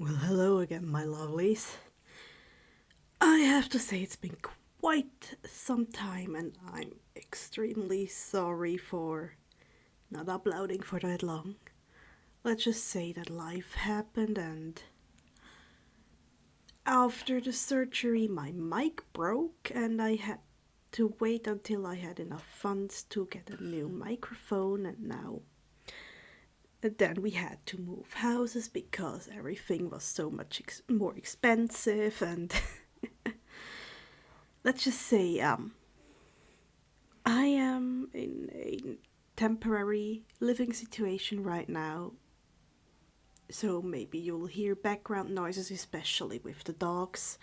Well, hello again, my lovelies. I have to say it's been quite some time, and I'm extremely sorry for not uploading for that long. Let's just say that life happened, and after the surgery, my mic broke, and I had to wait until I had enough funds to get a new microphone, and now. And then we had to move houses because everything was so much more expensive, and let's just say I am in a temporary living situation right now, so maybe you'll hear background noises, especially with the dogs.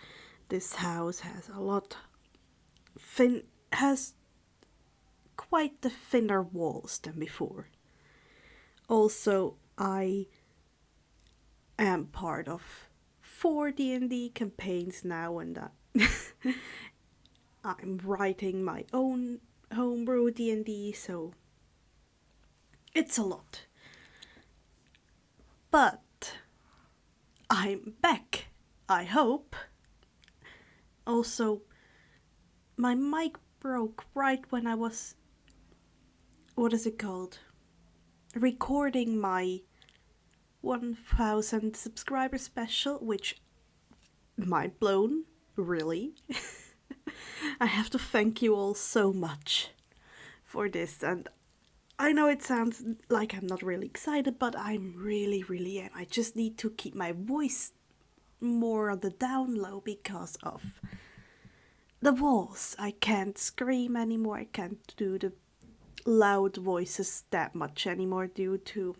This house has quite the thinner walls than before. Also, I am part of 4 D&D campaigns now, and I'm writing my own homebrew D&D, so it's a lot. But I'm back, I hope. Also, my mic broke right when I was, what is it called? Recording my 1000 subscriber special, which, mind blown, really. I have to thank you all so much for this, and I know it sounds like I'm not really excited, but I'm really am. I just need to keep my voice more on the down low because of the walls. I can't scream anymore. I can't do the loud voices that much anymore due to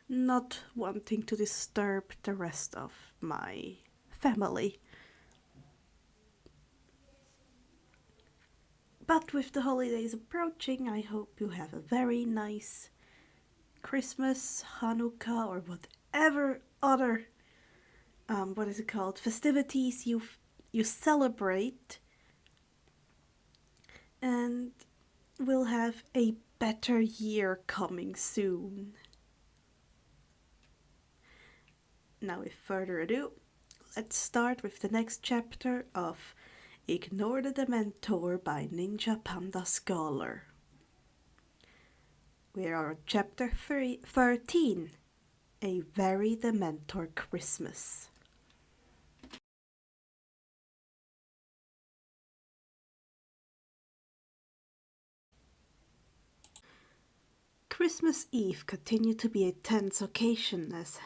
not wanting to disturb the rest of my family. But with the holidays approaching, I hope you have a very nice Christmas, Hanukkah, or whatever other festivities you celebrate, and we'll have a better year coming soon. Now, with further ado, let's start with the next chapter of Ignore the Dementor by NinjaPandaScholar. We are on chapter 13, A Very Dementor Christmas. Christmas Eve continued to be a tense occasion as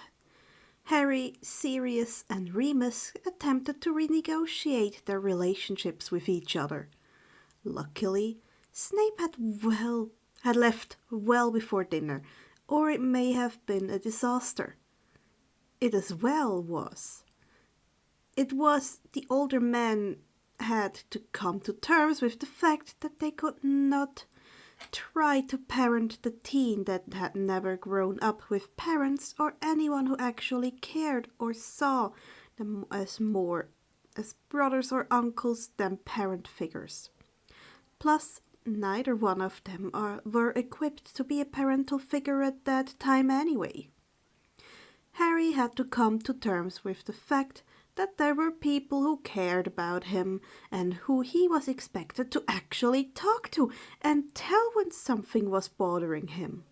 Harry, Sirius, and Remus attempted to renegotiate their relationships with each other. Luckily, Snape had left well before dinner, or it may have been a disaster. It as well was. It was the older men had to come to terms with the fact that they could not try to parent the teen that had never grown up with parents or anyone who actually cared or saw them as more as brothers or uncles than parent figures. Plus, neither one of them were equipped to be a parental figure at that time anyway. Harry had to come to terms with the fact that there were people who cared about him and who he was expected to actually talk to and tell when something was bothering him.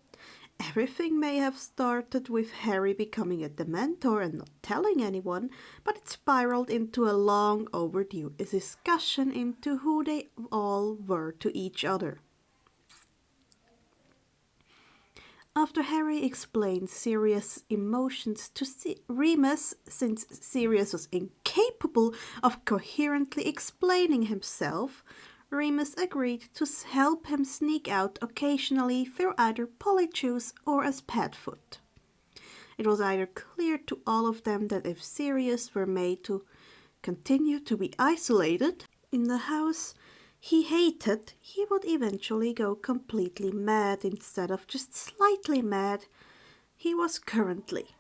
Everything may have started with Harry becoming a Dementor and not telling anyone, but it spiraled into a long overdue discussion into who they all were to each other. After Harry explained Sirius' emotions to Remus, since Sirius was incapable of coherently explaining himself, Remus agreed to help him sneak out occasionally through either Polyjuice or as Padfoot. It was either clear to all of them that if Sirius were made to continue to be isolated in the house he hated, he would eventually go completely mad instead of just slightly mad he was currently.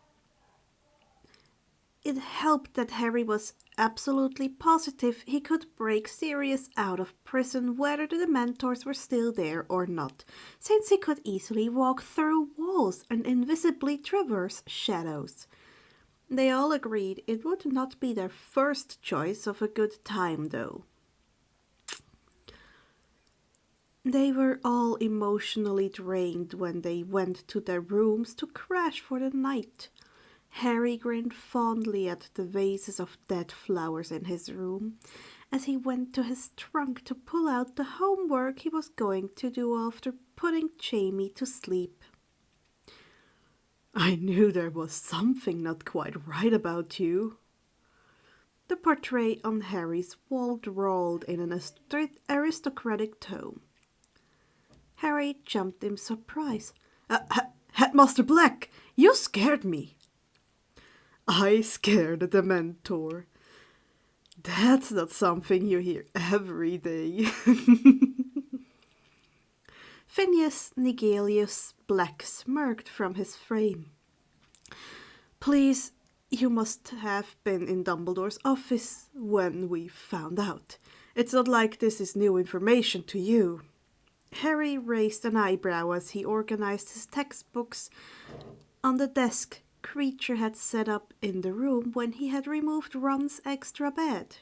It helped that Harry was absolutely positive he could break Sirius out of prison whether the Dementors were still there or not, since he could easily walk through walls and invisibly traverse shadows. They all agreed it would not be their first choice of a good time, though. They were all emotionally drained when they went to their rooms to crash for the night. Harry grinned fondly at the vases of dead flowers in his room as he went to his trunk to pull out the homework he was going to do after putting Jamie to sleep. I knew there was something not quite right about you. The portrait on Harry's wall drawled in an aristocratic tone. Harry jumped in surprise. Headmaster Black, you scared me. I scared a Dementor. That's not something you hear every day. Phineas Nigelius Black smirked from his frame. Please, you must have been in Dumbledore's office when we found out. It's not like this is new information to you. Harry raised an eyebrow as he organized his textbooks on the desk Creature had set up in the room when he had removed Ron's extra bed.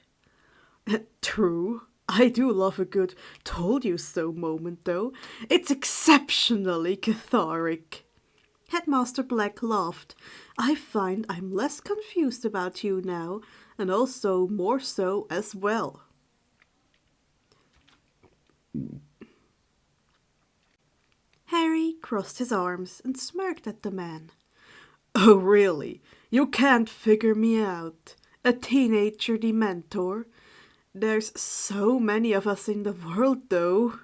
True. I do love a good told you so moment, though. It's exceptionally cathartic. Headmaster Black laughed. I find I'm less confused about you now, and also more so as well. Harry crossed his arms and smirked at the man. Oh, really? You can't figure me out? A teenager Dementor? There's so many of us in the world, though.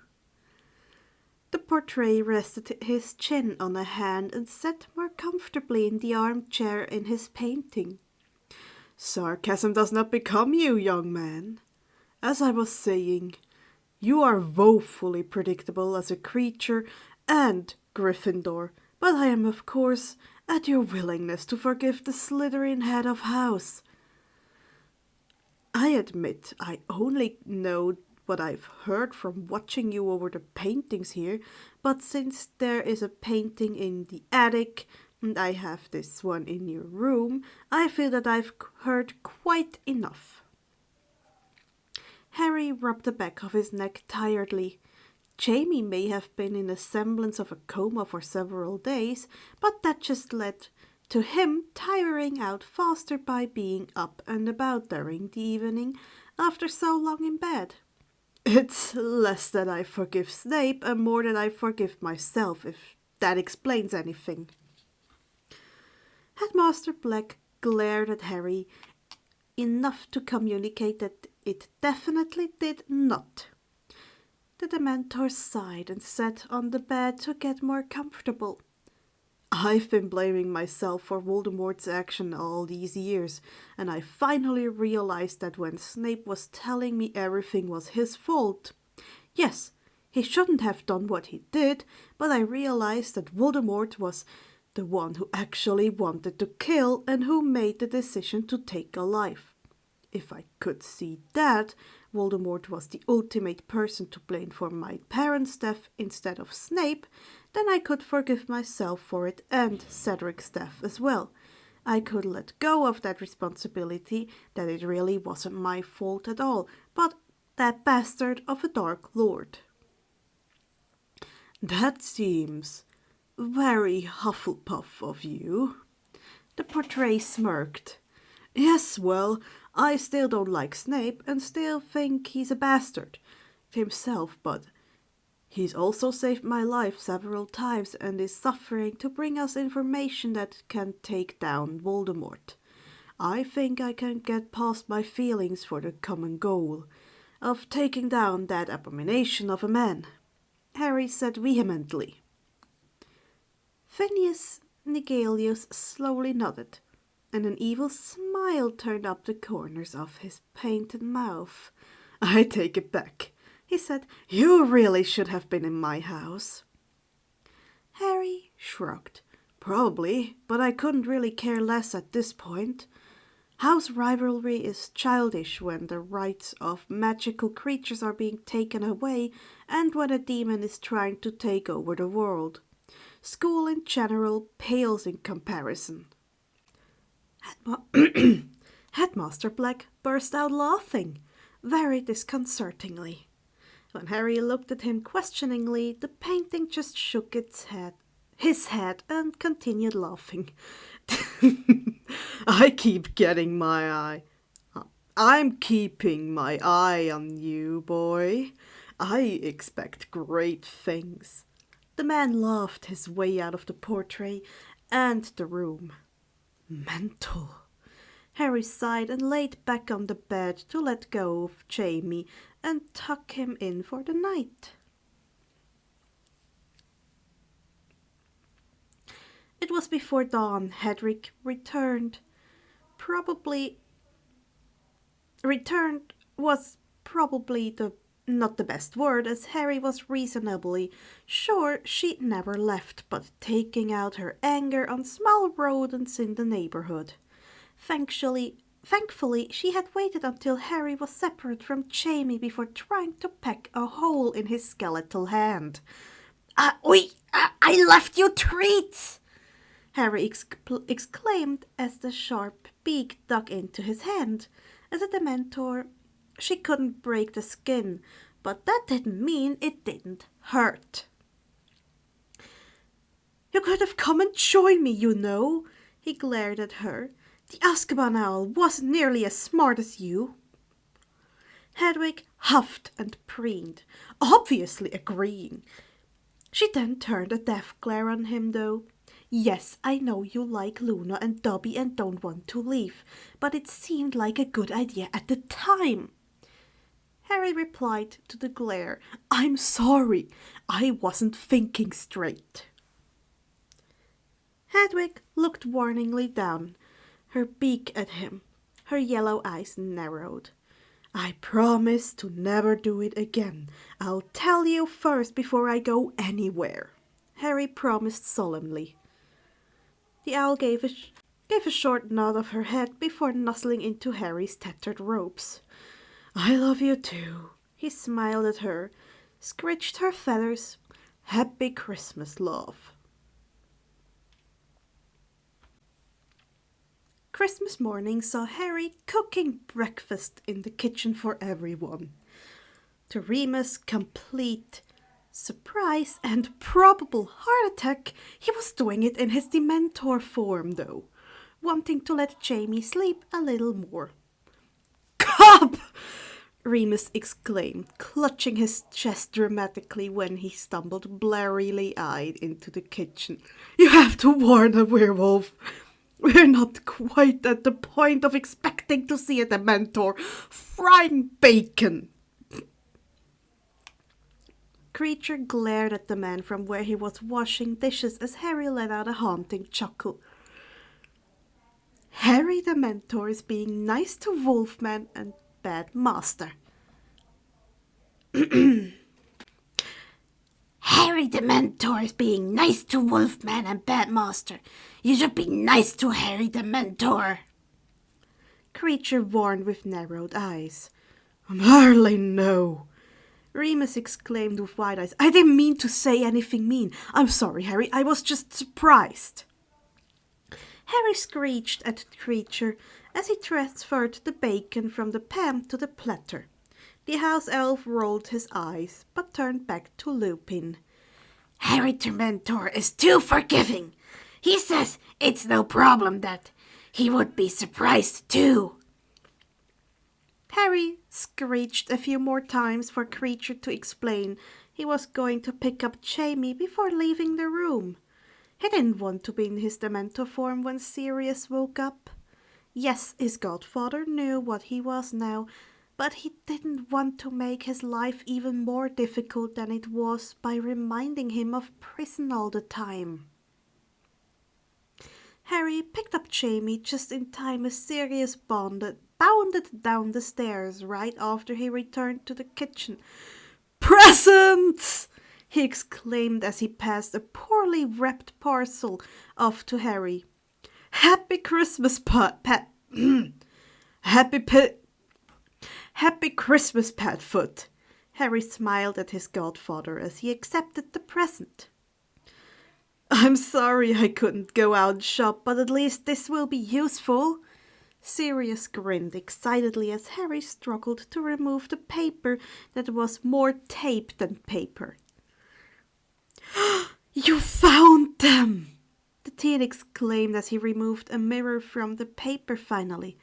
The portrait rested his chin on a hand and sat more comfortably in the armchair in his painting. Sarcasm does not become you, young man. As I was saying, you are woefully predictable as a creature and Gryffindor, but I am, of course, at your willingness to forgive the Slytherin head of house. I admit I only know what I've heard from watching you over the paintings here, but since there is a painting in the attic and I have this one in your room, I feel that I've heard quite enough. Harry rubbed the back of his neck tiredly. Jamie may have been in a semblance of a coma for several days, but that just led to him tiring out faster by being up and about during the evening after so long in bed. It's less that I forgive Snape and more that I forgive myself, if that explains anything. Headmaster Black glared at Harry enough to communicate that it definitely did not. The Dementor sighed and sat on the bed to get more comfortable. I've been blaming myself for Voldemort's action all these years, and I finally realized that when Snape was telling me everything was his fault. Yes, he shouldn't have done what he did, but I realized that Voldemort was the one who actually wanted to kill and who made the decision to take a life. If I could see that Voldemort was the ultimate person to blame for my parents' death instead of Snape, then I could forgive myself for it and Cedric's death as well. I could let go of that responsibility that it really wasn't my fault at all, but that bastard of a Dark Lord. That seems very Hufflepuff of you. The portrait smirked. Yes, well, I still don't like Snape and still think he's a bastard himself, but he's also saved my life several times and is suffering to bring us information that can take down Voldemort. I think I can get past my feelings for the common goal of taking down that abomination of a man, Harry said vehemently. Phineas Nigelius slowly nodded, and an evil smile turned up the corners of his painted mouth. I take it back, he said. You really should have been in my house. Harry shrugged. Probably, but I couldn't really care less at this point. House rivalry is childish when the rights of magical creatures are being taken away and when a demon is trying to take over the world. School in general pales in comparison. Headmaster Black burst out laughing, very disconcertingly. When Harry looked at him questioningly, the painting just shook his head and continued laughing. I keep getting my eye. I'm keeping my eye on you, boy. I expect great things. The man laughed his way out of the portrait and the room. Mental. Harry sighed and laid back on the bed to let go of Jamie and tuck him in for the night. It was before dawn. Hedwig returned. Returned was probably not the best word, as Harry was reasonably sure she'd never left, but taking out her anger on small rodents in the neighborhood. Thankfully, she had waited until Harry was separate from Jamie before trying to peck a hole in his skeletal hand. I left you treats! Harry exclaimed as the sharp beak dug into his hand. As a Dementor, she couldn't break the skin, but that didn't mean it didn't hurt. You could have come and joined me, you know, he glared at her. The Azkaban owl wasn't nearly as smart as you. Hedwig huffed and preened, obviously agreeing. She then turned a death glare on him, though. Yes, I know you like Luna and Dobby and don't want to leave, but it seemed like a good idea at the time. Harry replied to the glare, I'm sorry, I wasn't thinking straight. Hedwig looked warningly down, her beak at him. Her yellow eyes narrowed. I promise to never do it again. I'll tell you first before I go anywhere, Harry promised solemnly. The owl gave a short nod of her head before nuzzling into Harry's tattered robes. I love you too, he smiled at her, scratched her feathers. Happy Christmas, love. Christmas morning saw Harry cooking breakfast in the kitchen for everyone. To Remus' complete surprise and probable heart attack, he was doing it in his Dementor form, though, wanting to let Jamie sleep a little more. Cop! Remus exclaimed, clutching his chest dramatically when he stumbled bleary-eyed into the kitchen. You have to warn a werewolf. We're not quite at the point of expecting to see a Dementor frying bacon. Creature glared at the man from where he was washing dishes as Harry let out a haunting chuckle. Harry Dementor is being nice to Wolfman and Bad Master. Harry Dementor is being nice to Wolfman and Bad Master. You should be nice to Harry Dementor. Creature warned with narrowed eyes. Hardly no. Remus exclaimed with wide eyes. I didn't mean to say anything mean. I'm sorry, Harry. I was just surprised. Harry screeched at the creature as he transferred the bacon from the pan to the platter. The house elf rolled his eyes, but turned back to Lupin. Harry Dementor is too forgiving. He says it's no problem that he would be surprised too. Harry screeched a few more times for Creature to explain he was going to pick up Jamie before leaving the room. He didn't want to be in his Dementor form when Sirius woke up. Yes, his godfather knew what he was now, but he didn't want to make his life even more difficult than it was by reminding him of prison all the time. Harry picked up Jamie just in time as Sirius bounded down the stairs right after he returned to the kitchen. Presents! He exclaimed as he passed a poorly wrapped parcel off to Harry. Happy Christmas, Happy Christmas, Padfoot! Harry smiled at his godfather as he accepted the present. I'm sorry I couldn't go out and shop, but at least this will be useful. Sirius grinned excitedly as Harry struggled to remove the paper that was more tape than paper. You found them! The teen exclaimed as he removed a mirror from the paper finally.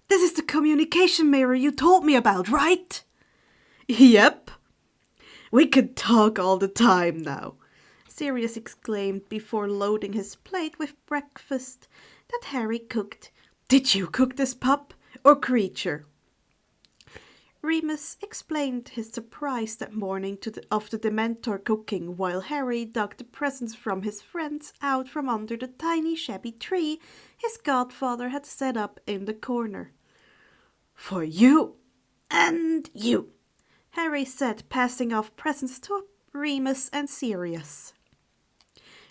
This is the communication mirror you told me about, right? Yep. We can talk all the time now, Sirius exclaimed before loading his plate with breakfast that Harry cooked. Did you cook this pup or creature? Remus explained his surprise that morning of the Dementor cooking while Harry dug the presents from his friends out from under the tiny shabby tree his godfather had set up in the corner. For you and you, Harry said, passing off presents to Remus and Sirius.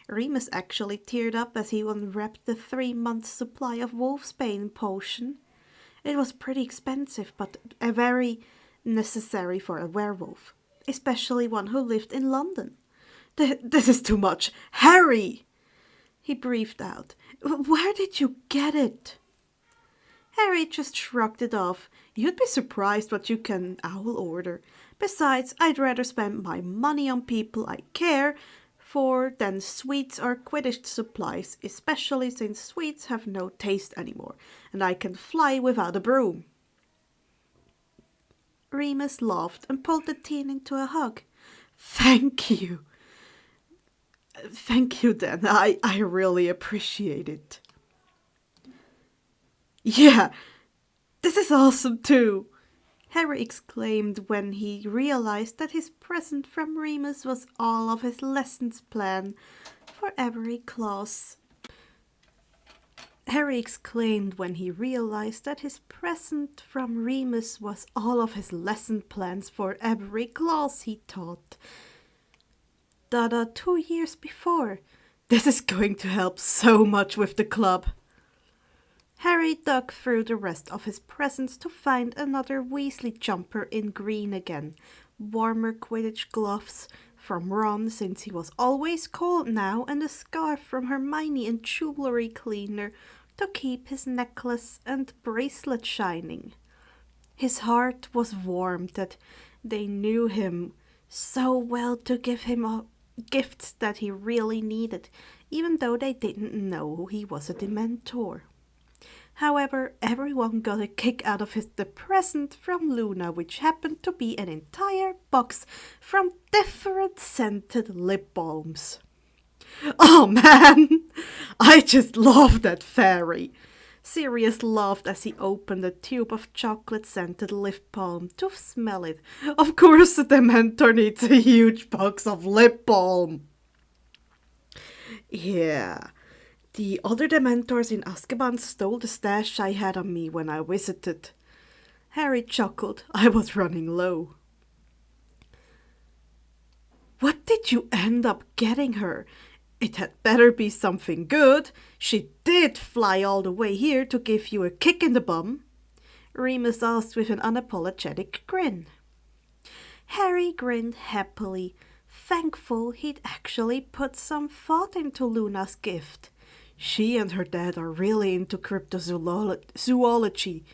Remus actually teared up as he unwrapped the 3-month supply of Wolfsbane potion. It was pretty expensive, but very necessary for a werewolf, especially one who lived in London. This is too much. Harry! He breathed out. Where did you get it? Harry just shrugged it off. You'd be surprised what you can owl order. Besides, I'd rather spend my money on people I care for than sweets or Quidditch supplies, especially since sweets have no taste anymore, and I can fly without a broom. Remus laughed and pulled the teen into a hug. Thank you. Thank you, Dan. I really appreciate it. Yeah, this is awesome too, Harry exclaimed when he realized that his present from Remus was all of his lessons plan for every class. Harry exclaimed when he realized that his present from Remus was all of his lesson plans for every class he taught. Dada 2 years before. This is going to help so much with the club. Harry dug through the rest of his presents to find another Weasley jumper in green again, warmer Quidditch gloves from Ron since he was always cold now, and a scarf from Hermione and jewelry cleaner to keep his necklace and bracelet shining. His heart was warmed that they knew him so well to give him gifts that he really needed, even though they didn't know he was a Dementor. However, everyone got a kick out of the present from Luna, which happened to be an entire box from different scented lip balms. Oh man, I just love that fairy. Sirius laughed as he opened a tube of chocolate-scented lip balm to smell it. Of course the Dementor needs a huge box of lip balm. Yeah. The other Dementors in Azkaban stole the stash I had on me when I visited. Harry chuckled. I was running low. What did you end up getting her? It had better be something good. She did fly all the way here to give you a kick in the bum, Remus asked with an unapologetic grin. Harry grinned happily, thankful he'd actually put some thought into Luna's gift. She and her dad are really into cryptozoology,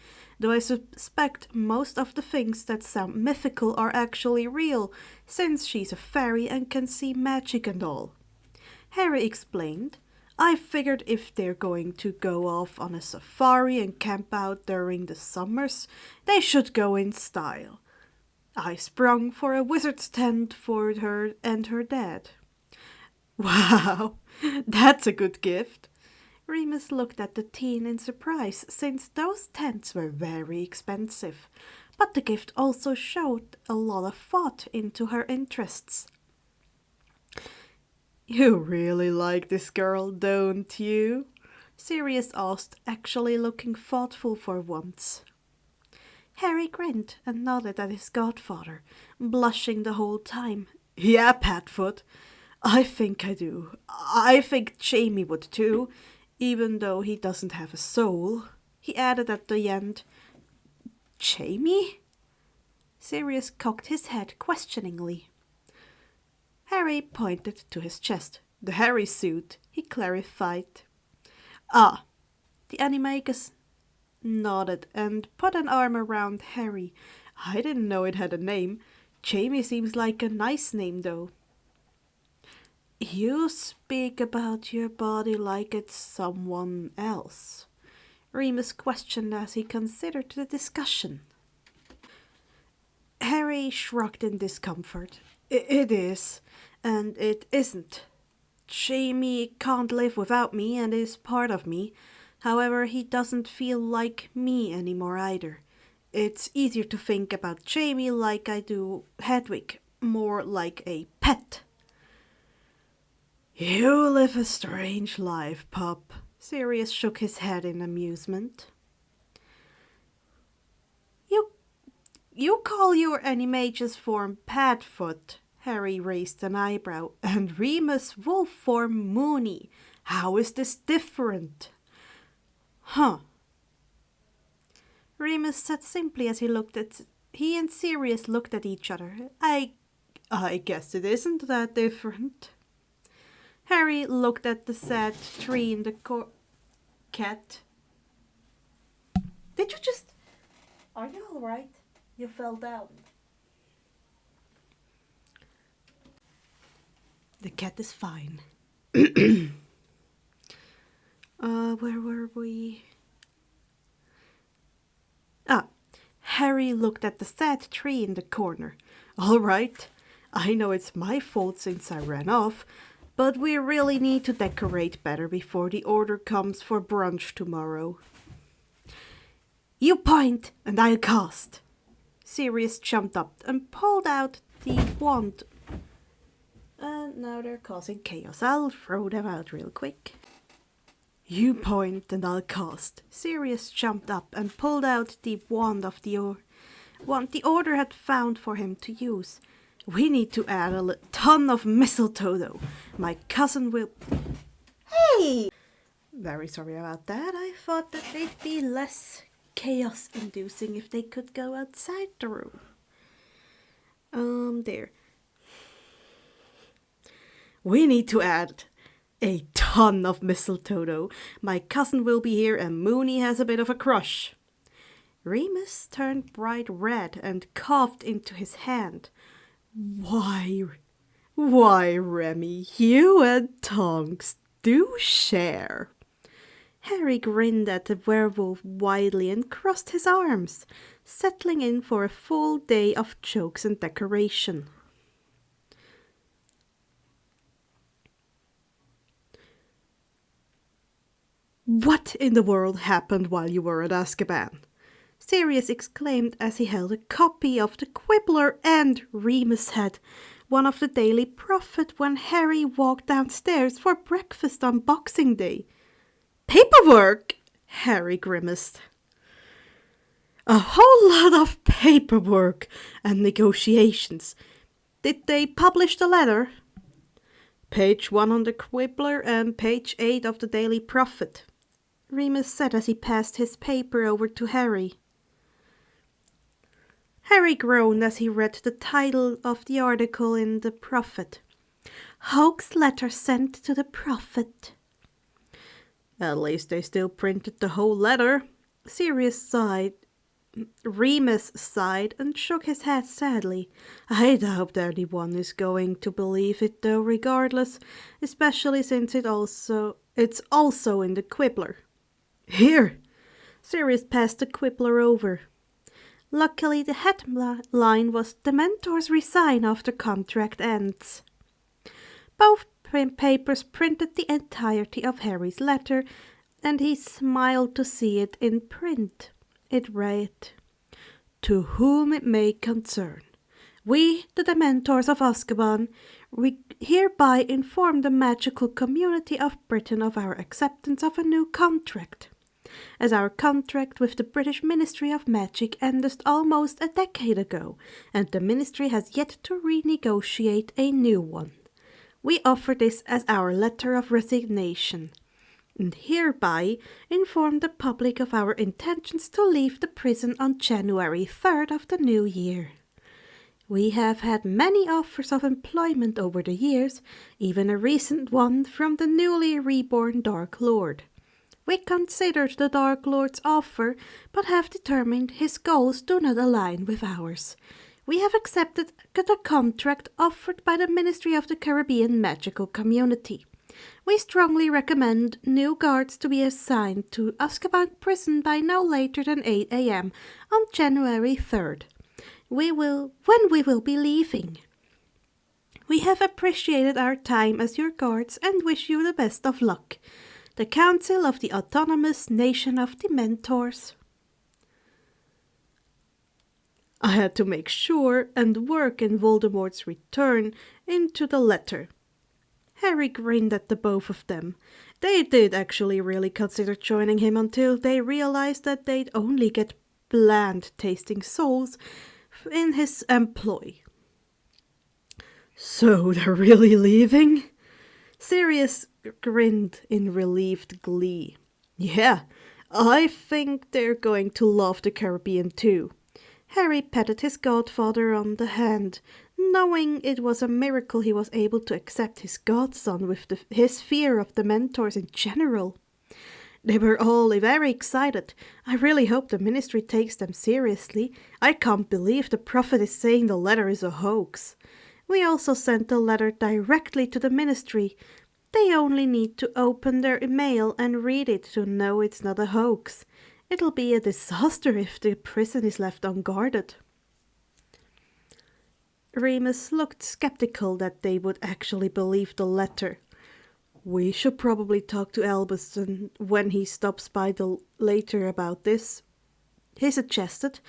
though I suspect most of the things that sound mythical are actually real, since she's a fairy and can see magic and all. Harry explained, I figured if they're going to go off on a safari and camp out during the summers, they should go in style. I sprung for a wizard's tent for her and her dad. Wow, that's a good gift. Remus looked at the teen in surprise, since those tents were very expensive, but the gift also showed a lot of thought into her interests. You really like this girl, don't you? Sirius asked, actually looking thoughtful for once. Harry grinned and nodded at his godfather, blushing the whole time. Yeah, Padfoot, I think I do. I think Jamie would too. Even though he doesn't have a soul, he added at the end. Jamie? Sirius cocked his head questioningly. Harry pointed to his chest. The Harry suit, he clarified. Ah, the animagus nodded and put an arm around Harry. I didn't know it had a name. Jamie seems like a nice name, though. You speak about your body like it's someone else, Remus questioned as he considered the discussion. Harry shrugged in discomfort. It is, and it isn't. Jamie can't live without me and is part of me. However, he doesn't feel like me anymore either. It's easier to think about Jamie like I do Hedwig, more like a pet. You live a strange life, pup. Sirius shook his head in amusement. You call your animagus form Padfoot, Harry raised an eyebrow, and Remus wolf form Moony. How is this different? Huh. Remus said simply as he and Sirius looked at each other. I guess it isn't that different. Harry looked at the sad tree in the cat. Did you just... Are you alright? You fell down. The cat is fine. Where were we? Harry looked at the sad tree in the corner. All right, I know it's my fault since I ran off, but we really need to decorate better before the order comes for brunch tomorrow. You point and I'll cast. Sirius jumped up and pulled out the wand. And now they're causing chaos. I'll throw them out real quick. You point and I'll cast. Sirius jumped up and pulled out the wand of the wand the order had found for him to use. We need to add a ton of mistletoe though. My cousin will... Hey! Very sorry about that. I thought that they'd be less chaos-inducing if they could go outside the room. There. We need to add a ton of mistletoe though. My cousin will be here and Moony has a bit of a crush. Remus turned bright red and coughed into his hand. Why, Remy, you and Tonks do share. Harry grinned at the werewolf widely and crossed his arms, settling in for a full day of jokes and decoration. What in the world happened while you were at Azkaban? Sirius exclaimed as he held a copy of the Quibbler and Remus had one of the Daily Prophet when Harry walked downstairs for breakfast on Boxing Day. Paperwork! Harry grimaced. A whole lot of paperwork and negotiations. Did they publish the letter? Page 1 on the Quibbler and page 8 of the Daily Prophet, Remus said as he passed his paper over to Harry. Harry groaned as he read the title of the article in the Prophet. Hoax letter sent to the Prophet. At least they still printed the whole letter. Remus sighed and shook his head sadly. I doubt anyone is going to believe it though, regardless, especially since it's also in the Quibbler. Here! Sirius passed the Quibbler over. Luckily, the headline was Dementors resign after contract ends. Both papers printed the entirety of Harry's letter, and he smiled to see it in print. It read, To whom it may concern, we, the Dementors of Azkaban, we hereby inform the magical community of Britain of our acceptance of a new contract. As our contract with the British Ministry of Magic ended almost a decade ago, and the Ministry has yet to renegotiate a new one. We offer this as our letter of resignation, and hereby inform the public of our intentions to leave the prison on January 3rd of the new year. We have had many offers of employment over the years, even a recent one from the newly reborn Dark Lord. We considered the Dark Lord's offer, but have determined his goals do not align with ours. We have accepted the contract offered by the Ministry of the Caribbean Magical Community. We strongly recommend new guards to be assigned to Azkaban prison by no later than 8 a.m. on January 3rd. When we will be leaving. We have appreciated our time as your guards and wish you the best of luck. The Council of the Autonomous Nation of Dementors. I had to make sure and work in Voldemort's return into the letter. Harry grinned at the both of them. They did actually really consider joining him until they realized that they'd only get bland-tasting souls in his employ. So they're really leaving? Sirius grinned in relieved glee. Yeah, I think they're going to love the Caribbean too. Harry patted his godfather on the hand, knowing it was a miracle he was able to accept his godson with his fear of the Dementors in general. They were all very excited. I really hope the ministry takes them seriously. I can't believe the prophet is saying the letter is a hoax. We also sent the letter directly to the ministry. They only need to open their email and read it to know it's not a hoax. It'll be a disaster if the prison is left unguarded. Remus looked skeptical that they would actually believe the letter. We should probably talk to Albus when he stops by later about this, he suggested.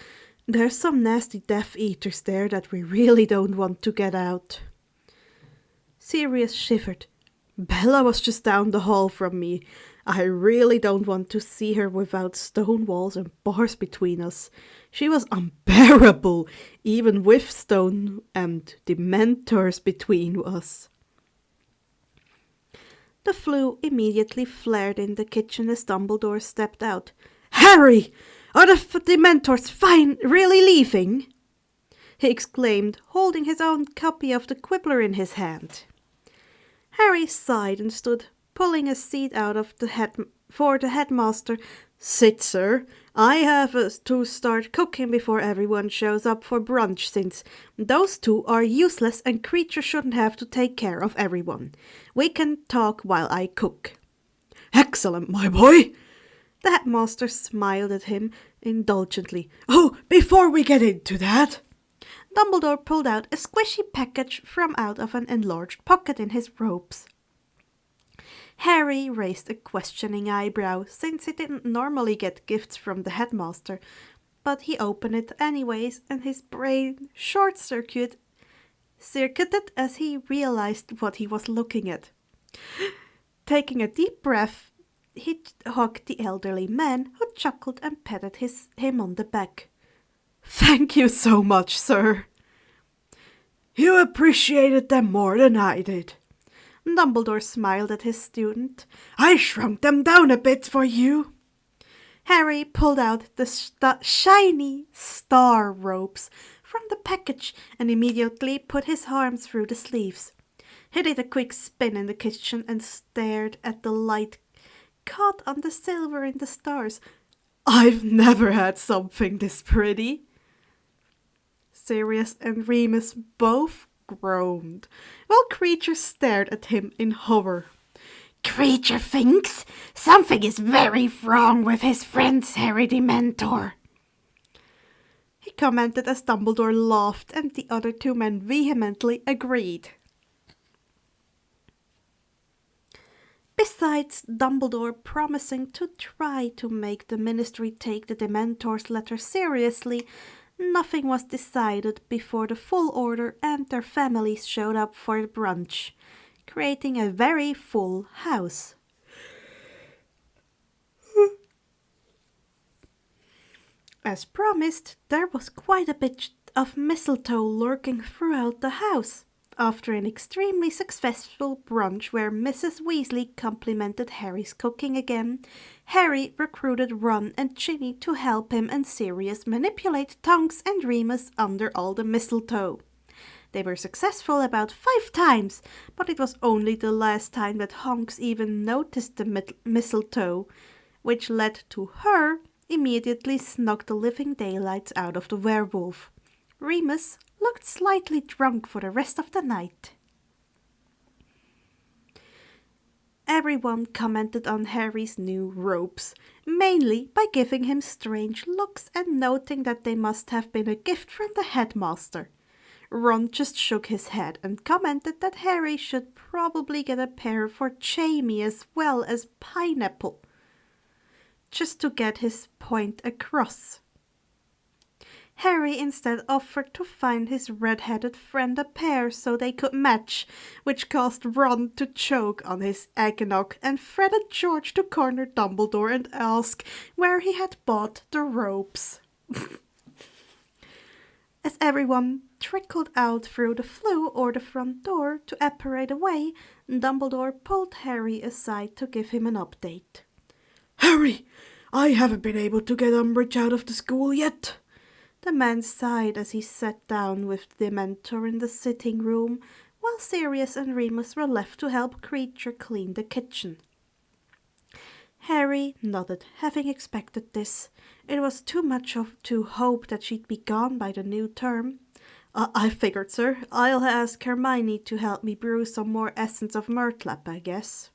There's some nasty Death Eaters there that we really don't want to get out. Sirius shivered. Bella was just down the hall from me. I really don't want to see her without stone walls and bars between us. She was unbearable, even with stone and Dementors between us. The flu immediately flared in the kitchen as Dumbledore stepped out. Harry! Are the Dementors really leaving? He exclaimed, holding his own copy of the Quibbler in his hand. Harry sighed and stood, pulling a seat out of for the headmaster. Sit, sir. I have to start cooking before everyone shows up for brunch, since those two are useless and Creature shouldn't have to take care of everyone. We can talk while I cook. Excellent, my boy. The headmaster smiled at him indulgently. Oh, before we get into that... Dumbledore pulled out a squishy package from out of an enlarged pocket in his robes. Harry raised a questioning eyebrow, since he didn't normally get gifts from the headmaster, but he opened it anyways, and his brain short-circuited as he realized what he was looking at. Taking a deep breath, he hugged the elderly man, who chuckled and patted him on the back. Thank you so much, sir. You appreciated them more than I did. Dumbledore smiled at his student. I shrunk them down a bit for you. Harry pulled out the shiny star robes from the package and immediately put his arms through the sleeves. He did a quick spin in the kitchen and stared at the light caught on the silver in the stars. I've never had something this pretty. Sirius and Remus both groaned, while Creature stared at him in horror. Creature thinks something is very wrong with his friends, Harry Dementor, he commented as Dumbledore laughed and the other two men vehemently agreed. Besides Dumbledore promising to try to make the Ministry take the Dementor's letter seriously, nothing was decided before the full order and their families showed up for brunch, creating a very full house. As promised, there was quite a bit of mistletoe lurking throughout the house. After an extremely successful brunch where Mrs. Weasley complimented Harry's cooking again, Harry recruited Ron and Ginny to help him and Sirius manipulate Tonks and Remus under all the mistletoe. They were successful about 5 times, but it was only the last time that Honks even noticed the mistletoe, which led to her immediately snuck the living daylights out of the werewolf. Remus looked slightly drunk for the rest of the night. Everyone commented on Harry's new robes, mainly by giving him strange looks and noting that they must have been a gift from the headmaster. Ron just shook his head and commented that Harry should probably get a pair for Jamie as well as Pineapple, just to get his point across. Harry instead offered to find his red-headed friend a pair so they could match, which caused Ron to choke on his eggnog and Fred and George to corner Dumbledore and ask where he had bought the robes. As everyone trickled out through the flue or the front door to apparate away, Dumbledore pulled Harry aside to give him an update. "Harry, I haven't been able to get Umbridge out of the school yet." The man sighed as he sat down with Dementor in the sitting room, while Sirius and Remus were left to help Creature clean the kitchen. Harry nodded, having expected this. It was too much to hope that she'd be gone by the new term. I figured, sir. I'll ask Hermione to help me brew some more essence of Murtlap, I guess."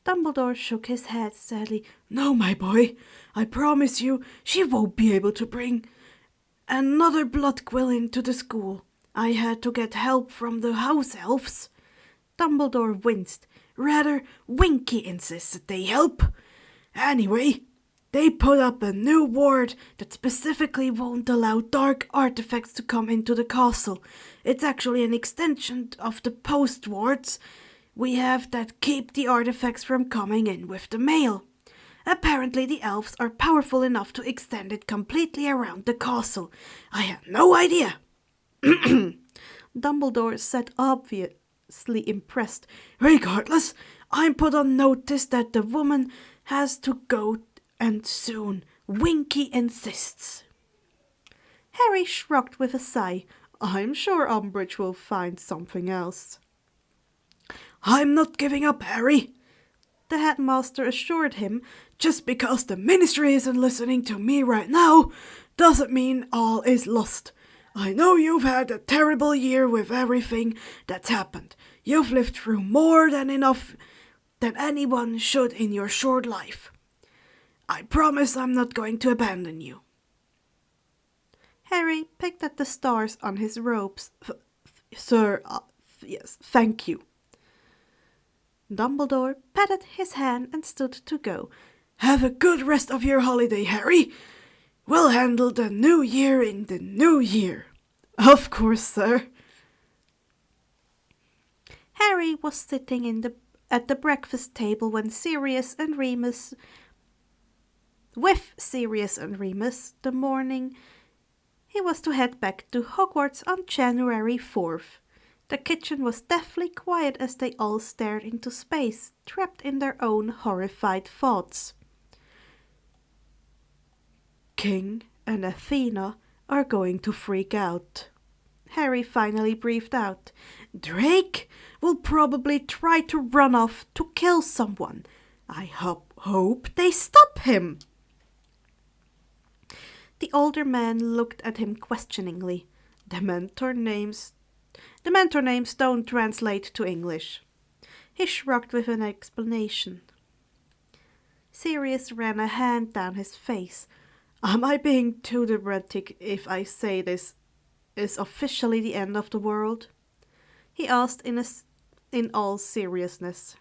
Dumbledore shook his head sadly. "No, my boy, I promise you she won't be able to bring another blood quill into the school. I had to get help from the house elves." Dumbledore winced. "Rather, Winky insists that they help. Anyway, they put up a new ward that specifically won't allow dark artifacts to come into the castle. It's actually an extension of the post wards we have that keep the artifacts from coming in with the mail. Apparently the elves are powerful enough to extend it completely around the castle. I had no idea." Dumbledore said, obviously impressed. "Regardless, I'm put on notice that the woman has to go, and soon. Winky insists." Harry shrugged with a sigh. "I'm sure Umbridge will find something else." "I'm not giving up, Harry," the headmaster assured him. "Just because the ministry isn't listening to me right now doesn't mean all is lost. I know you've had a terrible year with everything that's happened. You've lived through more than enough than anyone should in your short life. I promise I'm not going to abandon you." Harry picked at the stars on his robes. Sir, yes, thank you." Dumbledore patted his hand and stood to go. "Have a good rest of your holiday, Harry. We'll handle the new year in the new year." "Of course, sir." Harry was sitting at the breakfast table when Sirius and Remus the morning he was to head back to Hogwarts on January 4th. The kitchen was deathly quiet as they all stared into space, trapped in their own horrified thoughts. "King and Athena are going to freak out," Harry finally breathed out. "Drake will probably try to run off to kill someone. I hope they stop him." The older man looked at him questioningly. Dementor names don't translate to English. He shrugged with an explanation. Sirius ran a hand down his face. "Am I being too dramatic if I say this is officially the end of the world?" he asked in all seriousness.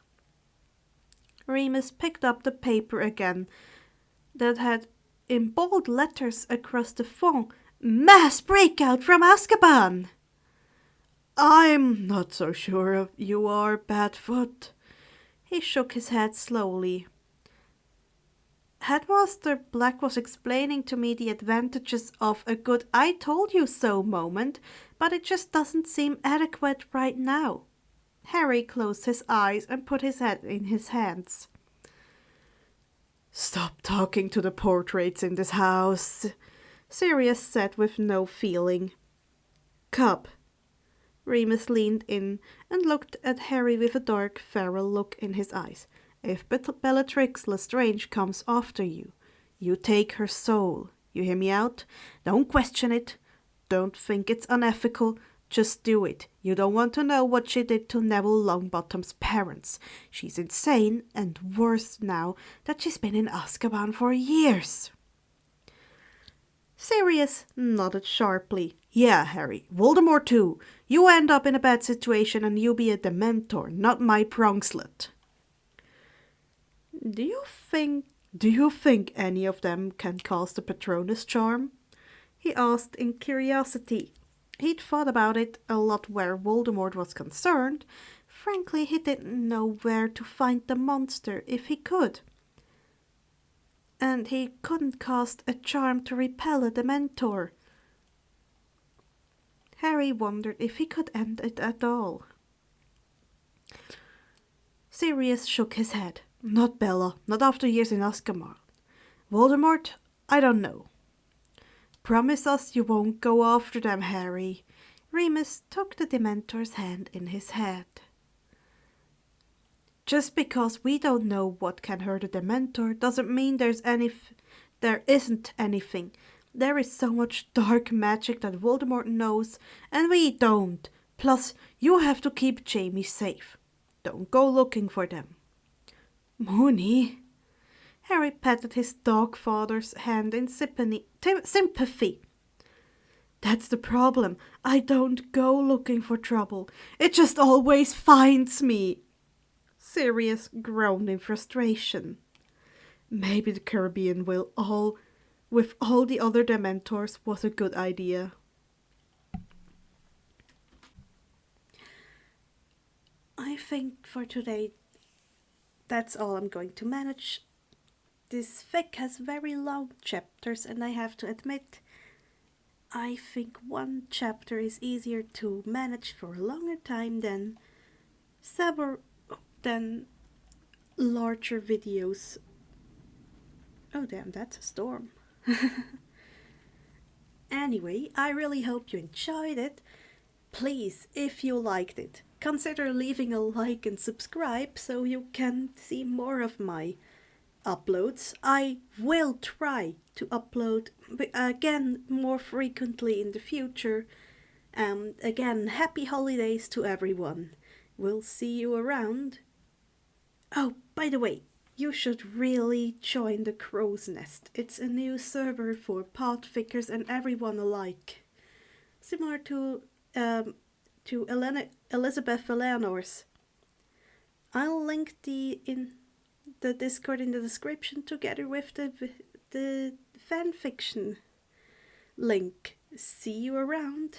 Remus picked up the paper again that had in bold letters across the font, "Mass breakout from Azkaban." "I'm not so sure you are, Badfoot." He shook his head slowly. "Headmaster Black was explaining to me the advantages of a good I told you so moment, but it just doesn't seem adequate right now." Harry closed his eyes and put his head in his hands. "Stop talking to the portraits in this house," Sirius said with no feeling. "Cup, Remus leaned in and looked at Harry with a dark, feral look in his eyes. If Bellatrix Lestrange comes after you, you take her soul. You hear me out? Don't question it. Don't think it's unethical. Just do it. You don't want to know what she did to Neville Longbottom's parents. She's insane, and worse now that she's been in Azkaban for years. Sirius nodded sharply. Yeah, Harry, Voldemort too. You end up in a bad situation and you be a Dementor, not my Pronkslet. Do you think any of them can cast the Patronus charm? He asked in curiosity. He'd thought about it a lot where Voldemort was concerned. Frankly, he didn't know where to find the monster if he could. And he couldn't cast a charm to repel a Dementor. Harry wondered if he could end it at all. Sirius shook his head. Not Bella, not after years in Azkaban. Voldemort, I don't know. Promise us you won't go after them, Harry. Remus took the Dementor's hand in his head. Just because we don't know what can hurt a Dementor doesn't mean there isn't anything. There is so much dark magic that Voldemort knows, and we don't. Plus, you have to keep Jamie safe. Don't go looking for them. Moony. Harry patted his dog father's hand in sympathy. That's the problem. I don't go looking for trouble. It just always finds me. Sirius groaned in frustration. Maybe the Caribbean with all the other Dementors was a good idea. I think for today that's all I'm going to manage. This fic has very long chapters, and I have to admit, I think one chapter is easier to manage for a longer time than larger videos. Oh damn, that's a storm. Anyway, I really hope you enjoyed it. Please, if you liked it, consider leaving a like and subscribe so you can see more of my uploads. I will try to upload again more frequently in the future. Again, happy holidays to everyone. We'll see you around. Oh, by the way, you should really join the Crow's Nest. It's a new server for podfickers and everyone alike. Similar to Elizabeth Eleanor's. I'll link the Discord in the description together with the fanfiction link. See you around.